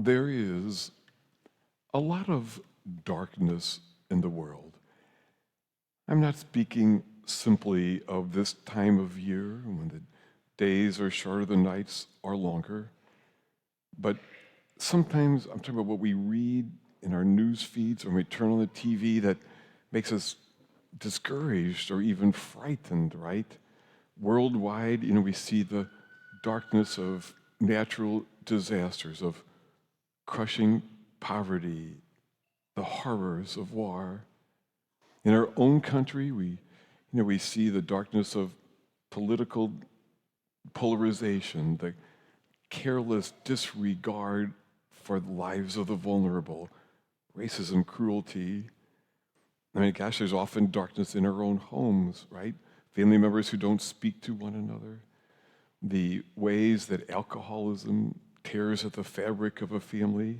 There is a lot of darkness in the world. I'm not speaking simply of this time of year when the days are shorter, the nights are longer, but sometimes I'm talking about what we read in our news feeds or when we turn on the TV that makes us discouraged or even frightened, right? Worldwide, we see the darkness of natural disasters, of crushing poverty, the horrors of war. In our own country, we see the darkness of political polarization, the careless disregard for the lives of the vulnerable, racism, cruelty. I mean, gosh, there's often darkness in our own homes, right? Family members who don't speak to one another. The ways that alcoholism tears at the fabric of a family.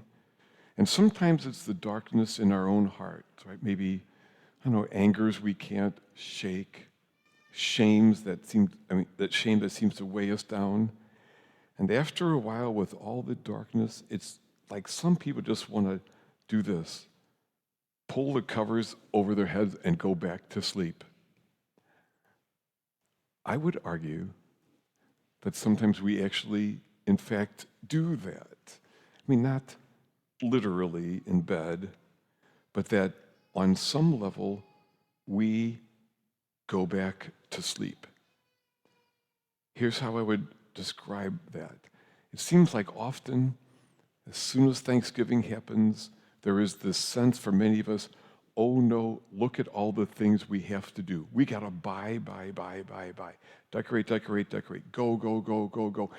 And sometimes it's the darkness in our own hearts, right? Maybe, angers we can't shake, shame that seems to weigh us down. And after a while, with all the darkness, it's like some people just want to do this. Pull the covers over their heads and go back to sleep. I would argue that sometimes we actually, in fact, do that. I mean, not literally in bed, but that on some level, we go back to sleep. Here's how I would describe that. It seems like often, as soon as Thanksgiving happens, there is this sense for many of us, oh no, look at all the things we have to do. We gotta buy. Decorate. Go.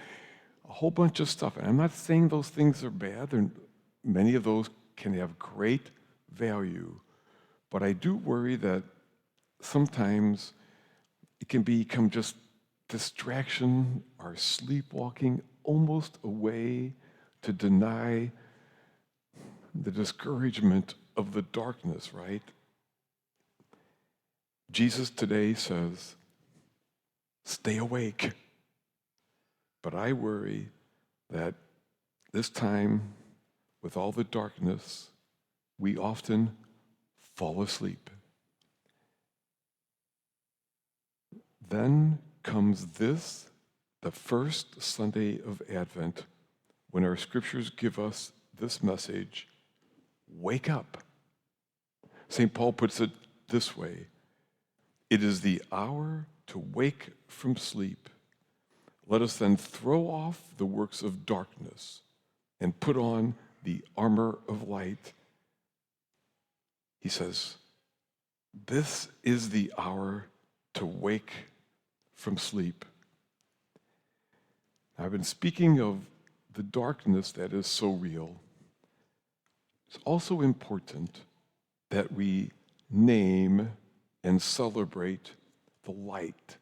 A whole bunch of stuff. And I'm not saying those things are bad. Many of those can have great value. But I do worry that sometimes it can become just distraction or sleepwalking, almost a way to deny the discouragement of the darkness, right? Jesus today says, stay awake. But I worry that this time, with all the darkness, we often fall asleep. Then comes this, the first Sunday of Advent, when our scriptures give us this message, wake up. St. Paul puts it this way, it is the hour to wake from sleep. Let us then throw off the works of darkness and put on the armor of light. He says, this is the hour to wake from sleep. I've been speaking of the darkness that is so real. It's also important that we name and celebrate the light,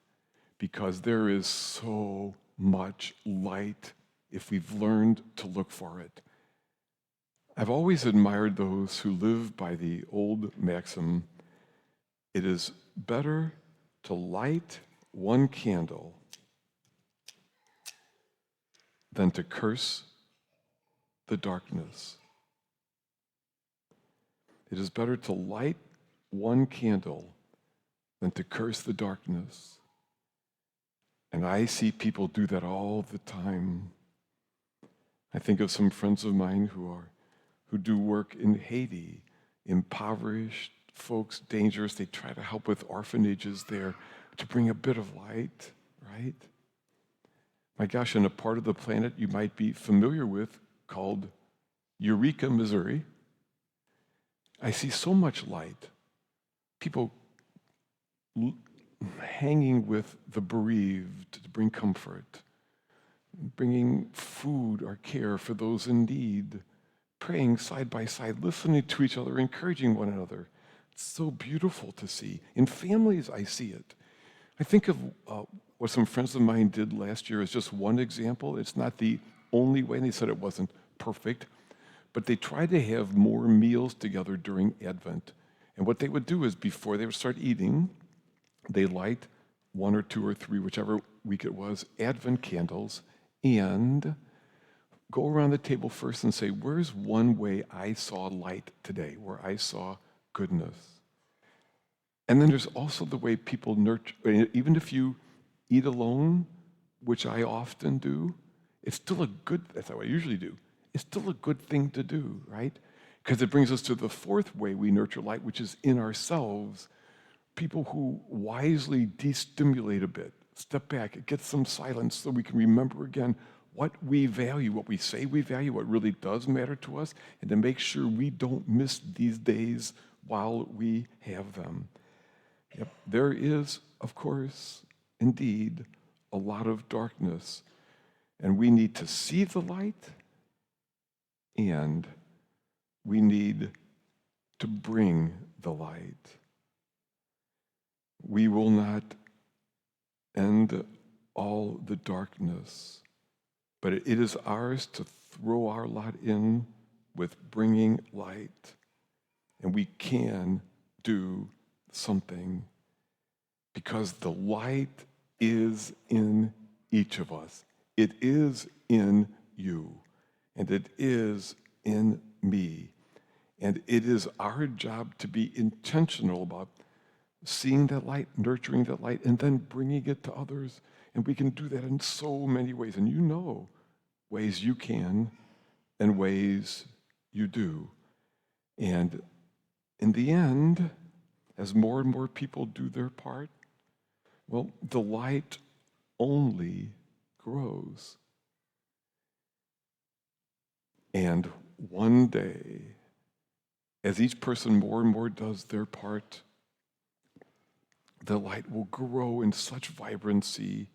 because there is so much light if we've learned to look for it. I've always admired those who live by the old maxim, it is better to light one candle than to curse the darkness. It is better to light one candle than to curse the darkness. And I see people do that all the time. I think of some friends of mine who do work in Haiti, impoverished folks, dangerous. They try to help with orphanages there to bring a bit of light, right? My gosh, in a part of the planet you might be familiar with called Eureka, Missouri, I see so much light. People hanging with the bereaved to bring comfort, bringing food or care for those in need, praying side by side, listening to each other, encouraging one another. It's so beautiful to see. In families, I see it. I think of what some friends of mine did last year as just one example. It's not the only way, and they said it wasn't perfect, but they tried to have more meals together during Advent. And what they would do is before they would start eating, they light 1 or 2 or 3, whichever week it was, Advent candles, and go around the table first and say, where's one way I saw light today, where I saw goodness? And then there's also the way people nurture, even if you eat alone, which I often do, it's still a good, that's how I usually do. It's still a good thing to do, right? Because it brings us to the fourth way we nurture light, which is in ourselves. People who wisely destimulate a bit, step back, get some silence so we can remember again what we value, what we say we value, what really does matter to us, and to make sure we don't miss these days while we have them. Yep. There is, of course, indeed, a lot of darkness, and we need to see the light, and we need to bring the light. We will not end all the darkness, but it is ours to throw our lot in with bringing light, and we can do something because the light is in each of us. It is in you, and it is in me. And it is our job to be intentional about seeing that light, nurturing that light, and then bringing it to others. And we can do that in so many ways. And you know ways you can and ways you do. And in the end, as more and more people do their part, well, the light only grows. And one day, as each person more and more does their part, the light will grow in such vibrancy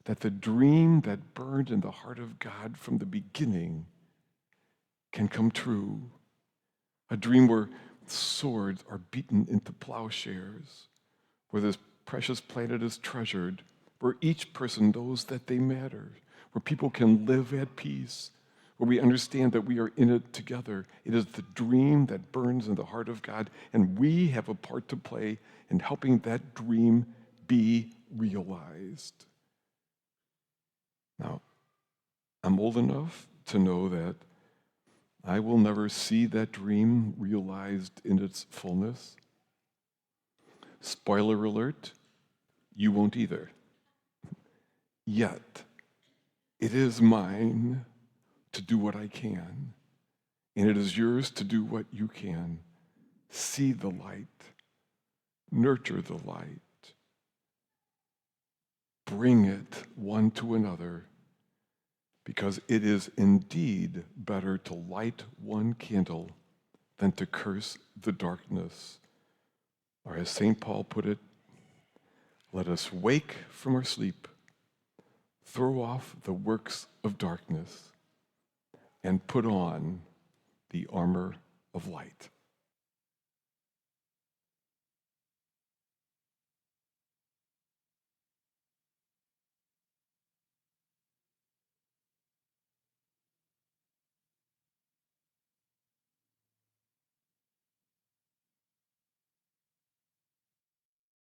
that the dream that burned in the heart of God from the beginning can come true. A dream where swords are beaten into plowshares, where this precious planet is treasured, where each person knows that they matter, where people can live at peace, where we understand that we are in it together. It is the dream that burns in the heart of God, and we have a part to play in helping that dream be realized. Now, I'm old enough to know that I will never see that dream realized in its fullness. Spoiler alert, you won't either. Yet, it is mine to do what I can, and it is yours to do what you can. See the light, nurture the light, bring it one to another, because it is indeed better to light one candle than to curse the darkness. Or as St. Paul put it, let us wake from our sleep, throw off the works of darkness, and put on the armor of light.